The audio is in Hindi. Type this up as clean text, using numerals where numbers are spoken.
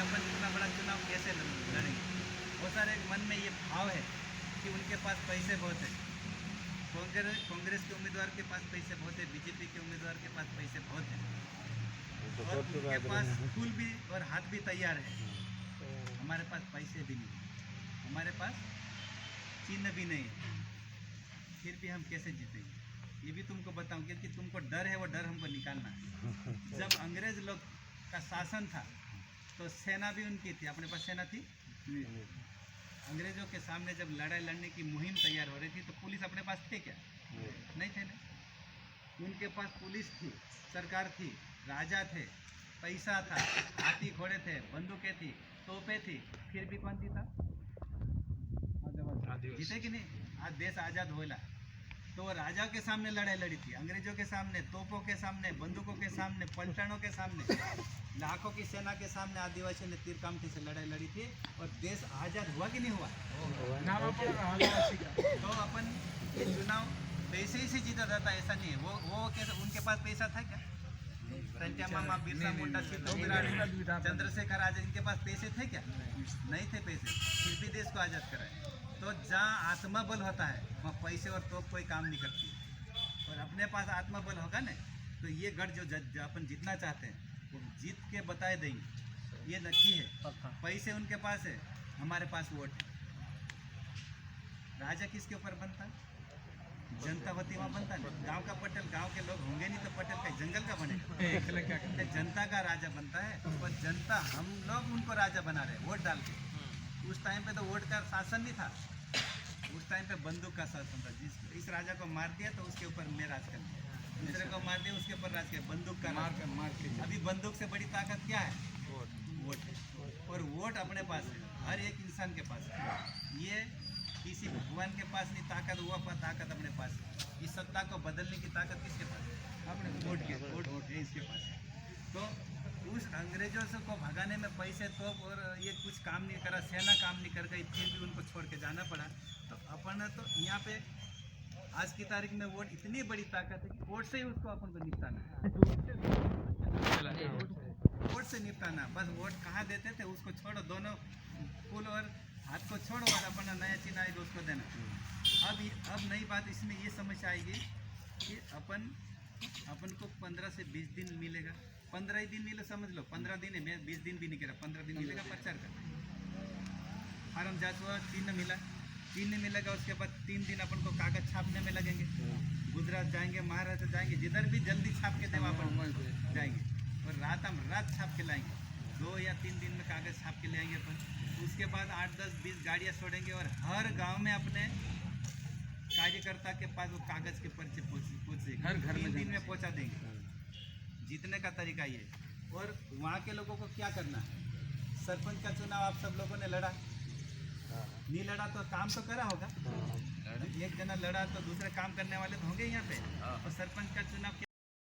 अपन इतना बड़ा चुनाव कैसे लड़ेंगे। बहुत सारे मन में ये भाव है कि उनके पास पैसे बहुत है, कांग्रेस के उम्मीदवार के पास पैसे बहुत है, बीजेपी के उम्मीदवार के पास पैसे बहुत है, और उनके पास फूल भी और हाथ भी तैयार है। हमारे पास पैसे भी नहीं है, हमारे पास चिन्ह भी नहीं है, फिर भी हम कैसे जीतेंगे ये भी तुमको बताऊं, क्योंकि तुमको डर है, वो डर हमको निकालना है। जब अंग्रेज लोग का शासन था तो सेना भी उनकी थी, अपने पास सेना थी। अंग्रेजों के सामने जब लड़ाई लड़ने की मुहिम तैयार हो रही थी तो पुलिस अपने पास थे क्या? नहीं थे ना। उनके पास पुलिस थी, सरकार थी, राजा थे, पैसा था, हाथी घोड़े थे, बंदूकें थी, तोपें थी, फिर भी कौन जीता? जीते कि नहीं? आज देश आज़ाद होला तो राजा के सामने लड़ाई लड़ी थी, अंग्रेजों के सामने, तोपों के सामने, बंदूकों के सामने, पलटनों के सामने, लाखों की सेना के सामने आदिवासियों ने तीर कामठी से लड़ाई लड़ी थी, और देश आज़ाद हुआ कि नहीं हुआ? तो अपन ये चुनाव पैसे ही से जीता जाता, ऐसा नहीं है। वो कैसे, उनके पास पैसा था क्या? संजय मामा, बिरसा मुंडा, सिद्धू, चंद्रशेखर आजाद, इनके पास पैसे थे क्या? नहीं थे पैसे, फिर भी देश को आज़ाद कराए। तो जहाँ आत्मबल होता है वहाँ पैसे और तोप कोई काम नहीं करती, और अपने पास आत्मबल होगा ना तो ये गढ़ जो अपन जीतना चाहते हैं वो जीत के बताए देंगे, ये नक्की है। पैसे उनके पास है, हमारे पास वोट है। राजा किसके ऊपर बनता है? जनता होती वहाँ बनता है। गांव का पटेल, गांव के लोग होंगे नहीं तो पटेल का जंगल का बनेगा। जनता का राजा बनता है, और जनता, हम लोग उनको राजा बना रहे हैं वोट डाल के। उस टाइम पे तो वोट का शासन नहीं था, उस टाइम पे बंदूक का शासन था। इस राजा को मार दिया तो उसके ऊपर मैं राज कर दिया, दूसरे को मार दिया उसके ऊपर राज किया, बंदूक का मार के। अभी बंदूक से बड़ी ताकत क्या है? वोट है, और वोट अपने पास है, हर एक इंसान के पास है। ये किसी भगवान के पास नहीं ताकत, वो ताकत अपने पास है। इस सत्ता को बदलने की ताकत किसके पास है? अपने वोट के, वोट है इसके पास। तो उस अंग्रेजों से को भगाने में पैसे तो और ये कुछ काम नहीं करा, सेना काम नहीं कर गई, फिर भी उनको छोड़ के जाना पड़ा। तो अपन तो यहाँ पे आज की तारीख में वोट इतनी बड़ी ताकत है कि वोट से ही उसको अपन को निपटाना है, वोट से निपटाना। बस वोट कहाँ देते थे उसको छोड़ो, दोनों फूल और हाथ को छोड़ो और अपना नया चिन्ह आएगा उसको देना। अब नई बात इसमें ये समस्या आएगी कि अपन को 15 से 20 दिन मिलेगा, 15 ही दिन मिले समझ लो, 15 दिन है, मैं 20 दिन भी नहीं कह रहा, 15 दिन मिलेगा प्रचार का। फार्म जांच हुआ, चिन्ह मिलेगा, उसके बाद 3 दिन अपन को कागज छापने में लगेंगे। गुजरात जाएंगे, महाराष्ट्र जाएंगे, जिधर भी जल्दी छाप के देवा अपन जाएंगे, और रात छाप के लाएंगे। 2 या 3 दिन में कागज छाप के ले आएंगे अपन। उसके बाद 8, 10, 20 गाड़ियाँ छोड़ेंगे, और हर गाँव में अपने कार्यकर्ता के पास वो कागज के पर्चे पहुँचेंगे, हर घर में 3 दिन में पहुँचा देंगे। जीतने का तरीका ये। और वहाँ के लोगों को क्या करना है? सरपंच का चुनाव आप सब लोगों ने लड़ा, नहीं लड़ा तो काम तो करा होगा, एक जना लड़ा तो दूसरे काम करने वाले तो होंगे यहाँ पे। और सरपंच का चुनाव